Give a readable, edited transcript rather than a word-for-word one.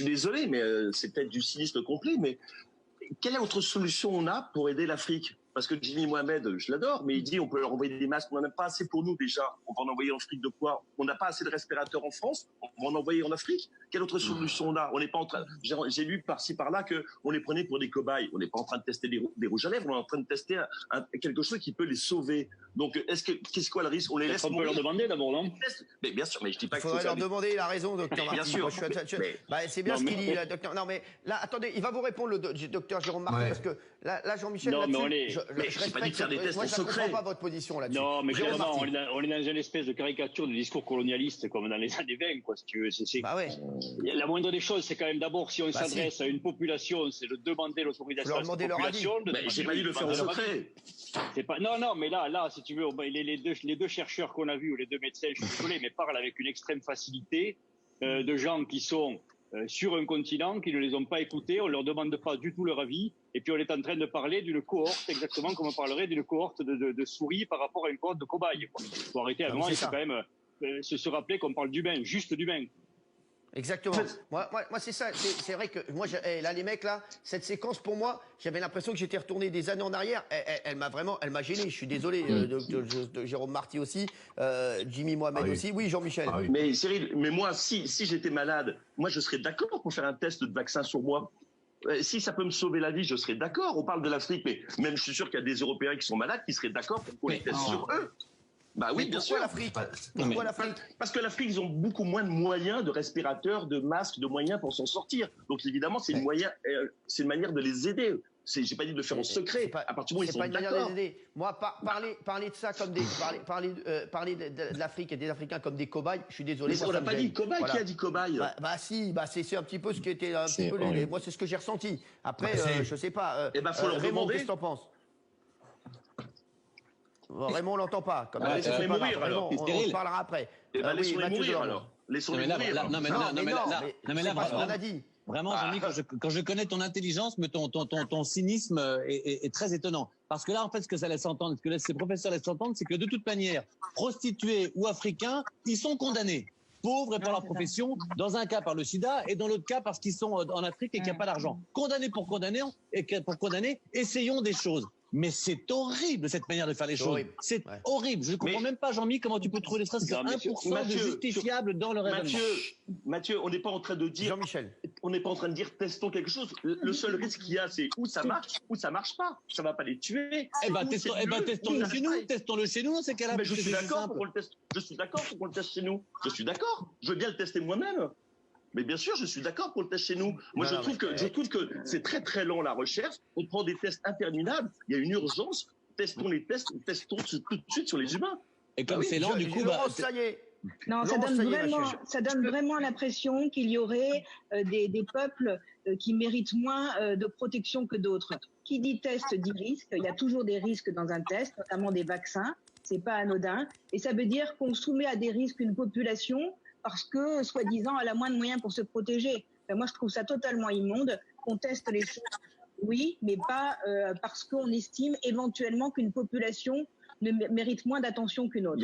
suis désolé, mais c'est peut-être du cynisme complet, mais quelle autre solution on a pour aider l'Afrique? Parce que Jimmy Mohamed, je l'adore, mais il dit on peut leur envoyer des masques, on n'en a pas assez pour nous déjà. On va en envoyer en Afrique de quoi? On n'a pas assez de respirateurs en France, on va en envoyer en Afrique. Quelle autre solution on a? On n'est pas en train. J'ai lu par-ci par-là que on les prenait pour des cobayes. On n'est pas en train de tester des rouges à lèvres, on est en train de tester quelque chose qui peut les sauver. Donc qu'est-ce quoi le risque? On les laisse mourir. On peut leur demander d'abord, non? Mais bien sûr, mais je dis pas qu'il faut leur demander. Il a raison, docteur Marty. Bien sûr. C'est bien ce qu'il dit, docteur. Non mais là, attendez, il va vous répondre le docteur Jérôme Marty, parce que là, Jean-Michel, je respecte. Moi, je ne comprends pas votre position là-dessus. Non, mais clairement, on est dans une espèce de caricature de discours colonialiste comme dans les années 20, quoi, si tu veux. La moindre des choses, c'est quand même d'abord, si on s'adresse à une population, c'est de demander l'autorisation à cette population. J'ai pas dit de le faire en secret. Non, mais là, si tu veux, les deux chercheurs qu'on a vus, ou les deux médecins, je suis désolé, mais parlent avec une extrême facilité de gens qui sont sur un continent, qui ne les ont pas écoutés, on leur demande pas du tout leur avis, et puis on est en train de parler d'une cohorte, exactement comme on parlerait d'une cohorte de souris par rapport à une cohorte de cobayes. Il faut arrêter à un moment, il faut quand même se rappeler qu'on parle d'humain, juste d'humain. Exactement. Moi, c'est ça. C'est vrai que moi, là, les mecs, là, cette séquence, pour moi, j'avais l'impression que j'étais retourné des années en arrière. Elle m'a gêné. Je suis désolé, de Jérôme Marty aussi, Jimmy Mohamed aussi. Oui, Jean-Michel. Oui. Mais Cyril, moi, si j'étais malade, moi, je serais d'accord pour faire un test de vaccin sur moi. Si ça peut me sauver la vie, je serais d'accord. On parle de l'Afrique, mais même je suis sûr qu'il y a des Européens qui sont malades qui seraient d'accord pour qu'on les teste sur eux. Bah oui, bien sûr. Pourquoi l'Afrique? Parce que l'Afrique, ils ont beaucoup moins de moyens, de respirateurs, de masques, de moyens pour s'en sortir. Donc évidemment, c'est une manière de les aider. J'ai pas dit de le faire en secret. À partir du moment où ils sont d'accord. C'est pas une manière de les aider. Moi, parler de ça comme parler de l'Afrique et des Africains comme des cobayes, je suis désolé. Mais on n'a pas dit cobayes. Qui a dit cobayes? Si, c'est un petit peu ce qui était moi, c'est ce que j'ai ressenti. Après, je sais pas. Faut leur Raymond, demander. qu'est-ce que t'en penses? Raymond, on l'entend pas. Laissez-les mourir, alors. On parlera après. Laissez-les mourir, alors. Laissez-les mourir. Non, mais là, on a dit. Vraiment, Jean-Mi, quand je connais ton intelligence, mais ton cynisme est très étonnant. Parce que là, en fait, ce que ça laisse entendre, ce que ces professeurs laissent entendre, c'est que de toute manière, prostitués ou africains, ils sont condamnés. Pauvres et pour leur profession, dans un cas par le sida et dans l'autre cas parce qu'ils sont en Afrique et qu'il n'y a pas d'argent. Condamnés pour condamner, essayons des choses. Mais c'est horrible, cette manière de faire les choses. C'est horrible. Je ne comprends même pas, Jean-Mi, comment tu peux trouver ne serait-ce que 1% de justifiable dans le raisonnement. Mathieu, on n'est pas en train de dire... Jean-Michel. On n'est pas en train de dire testons quelque chose. Le seul risque qu'il y a, c'est où ça marche, ou ça marche pas. Ça va pas les tuer. Testons-le chez nous. Testons-le chez nous, c'est qu'elle a... Mais je suis d'accord pour qu'on le teste. Je suis d'accord pour qu'on le teste chez nous. Je suis d'accord. Je veux bien le tester moi-même. Mais bien sûr, je suis d'accord pour le test chez nous. Moi, je trouve que c'est très très lent la recherche. On prend des tests interminables. Il y a une urgence. Testons les tests. Testons tout de suite sur les humains. Et comme c'est lent, du coup, ça y est. Non, ça donne vraiment l'impression qu'il y aurait des peuples qui méritent moins de protection que d'autres. Qui dit test dit risque. Il y a toujours des risques dans un test, notamment des vaccins. C'est pas anodin. Et ça veut dire qu'on soumet à des risques une population parce que, soi-disant, elle a moins de moyens pour se protéger. Moi, je trouve ça totalement immonde qu'on teste les choses, oui, mais pas parce qu'on estime éventuellement qu'une population ne mérite moins d'attention qu'une autre.